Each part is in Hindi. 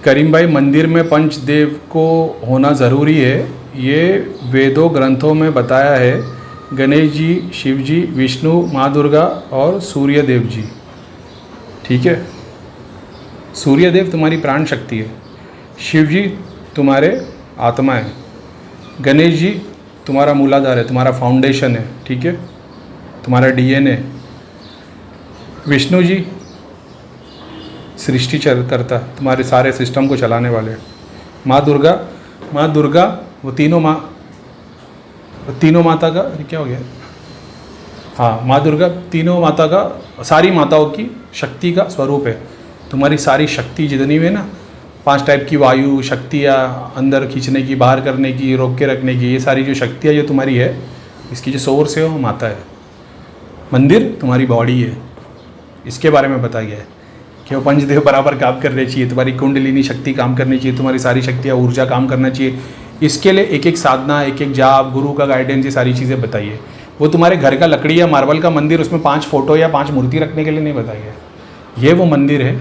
करीम भाई, मंदिर में पंचदेव को होना ज़रूरी है, ये वेदों ग्रंथों में बताया है। गणेश जी, शिव जी, विष्णु, माँ दुर्गा और सूर्य देव जी। ठीक है, सूर्य देव तुम्हारी प्राण शक्ति है, शिव जी तुम्हारे आत्मा है, गणेश जी तुम्हारा मूलाधार है, तुम्हारा फाउंडेशन है। ठीक है, तुम्हारा डीएनए, विष्णु जी सृष्टि करता, तुम्हारे सारे सिस्टम को चलाने वाले। माँ दुर्गा वो तीनों माता का क्या हो गया, हाँ, माँ दुर्गा तीनों माता का, सारी माताओं की शक्ति का स्वरूप है। तुम्हारी सारी शक्ति जितनी भी है ना, 5 टाइप की वायु शक्तियाँ, अंदर खींचने की, बाहर करने की, रोक के रखने की, ये सारी जो शक्तियाँ जो तुम्हारी है, इसकी जो सोर्स है वो माता है। मंदिर तुम्हारी बॉडी है, इसके बारे में बताया गया है कि वो पंचदेव बराबर काम करने चाहिए, तुम्हारी कुंडलिनी शक्ति काम करनी चाहिए, तुम्हारी सारी शक्तियाँ, ऊर्जा काम करना चाहिए। इसके लिए एक एक साधना, एक एक जाप, गुरु का गाइडेंस, ये सारी चीज़ें बताइए। वो तुम्हारे घर का लकड़ी या मार्बल का मंदिर, उसमें 5 फोटो या 5 मूर्ति रखने के लिए नहीं बताइए। ये वो मंदिर है,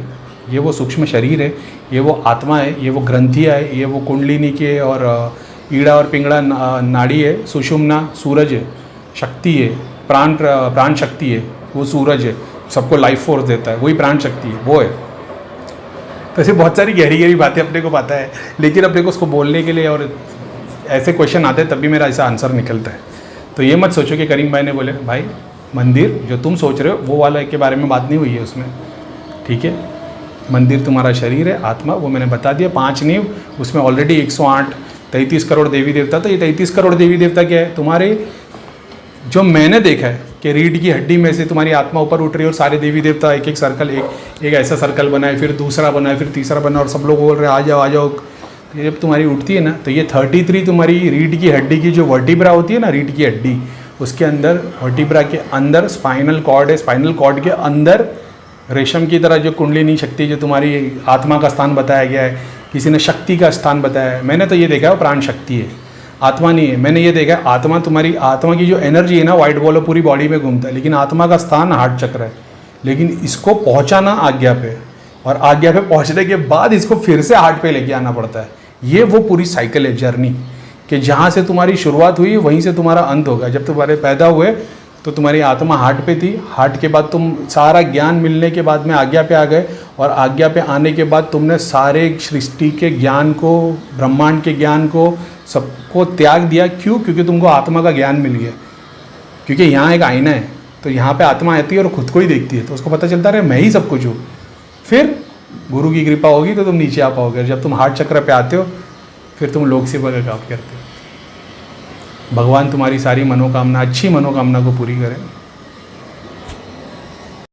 ये वो सूक्ष्म शरीर है, ये वो आत्मा है, ये वो ग्रंथियाँ है, ये वो कुंडलिनी के और ईड़ा और पिंगड़ा नाड़ी है, सुषुम्ना सूरज है, शक्ति है, प्राण शक्ति है, वो सूरज है, सबको लाइफ फोर्स देता है, वही प्राण शक्ति है, वो है। तो ऐसे बहुत सारी गहरी गहरी बातें अपने को पता है, लेकिन अपने को उसको बोलने के लिए और ऐसे क्वेश्चन आते हैं तब भी मेरा ऐसा आंसर निकलता है। तो ये मत सोचो कि करीम भाई ने बोले भाई मंदिर जो तुम सोच रहे हो वो वाला के बारे में बात नहीं हुई है उसमें। ठीक है, मंदिर तुम्हारा शरीर है, आत्मा, वो मैंने बता दिया। 5 नींव, उसमें ऑलरेडी 108 33 करोड़ देवी देवता। तो ये 33 करोड़ देवी देवता क्या है, तुम्हारे जो मैंने देखा है कि रीढ़ की हड्डी में से तुम्हारी आत्मा ऊपर उठ रही है और सारे देवी देवता एक एक सर्कल, एक ऐसा सर्कल बनाए, फिर दूसरा बनाए, फिर तीसरा बना, और सब लोग बोल रहे आ जाओ आ जाओ। ये जब तुम्हारी उठती है ना, तो ये 33 तुम्हारी रीढ़ की हड्डी की जो वर्टिब्रा होती है ना, रीढ़ की हड्डी, उसके अंदर, वर्टिब्रा के अंदर स्पाइनल कॉर्ड है, स्पाइनल कॉर्ड के अंदर रेशम की तरह जो कुंडलिनी शक्ति, जो तुम्हारी आत्मा का स्थान बताया गया है, किसी ने शक्ति का स्थान बताया है, मैंने तो ये देखा है वो प्राण शक्ति है, आत्मा नहीं है। मैंने ये देखा है आत्मा, तुम्हारी आत्मा की जो एनर्जी है ना, वाइट बॉल पूरी बॉडी में घूमता है, लेकिन आत्मा का स्थान हार्ट चक्र है। लेकिन इसको पहुंचाना आज्ञा पे, और आज्ञा पे पहुंचने के बाद इसको फिर से हार्ट पे लेके आना पड़ता है। ये वो पूरी साइकिल है, जर्नी, कि जहाँ से तुम्हारी शुरुआत हुई वहीं से तुम्हारा अंत होगा। जब तुम्हारे पैदा हुए तो तुम्हारी आत्मा हार्ट पे थी, हार्ट के बाद तुम सारा ज्ञान मिलने के बाद में आज्ञा पे आ गए, और आज्ञा पे आने के बाद तुमने सारे सृष्टि के ज्ञान को, ब्रह्मांड के ज्ञान को, सबको त्याग दिया। क्यों? क्योंकि तुमको आत्मा का ज्ञान मिल गया। क्योंकि यहाँ एक आईना है, तो यहाँ पे आत्मा आती है और खुद को ही देखती है, तो उसको पता चलता है मैं ही सब कुछ हूँ। फिर गुरु की कृपा होगी तो तुम नीचे आ पाओगे। जब तुम हार्ट चक्र पे आते हो फिर तुम लोक सेवा का काम करते हो। भगवान तुम्हारी सारी मनोकामना, अच्छी मनोकामना को पूरी करें।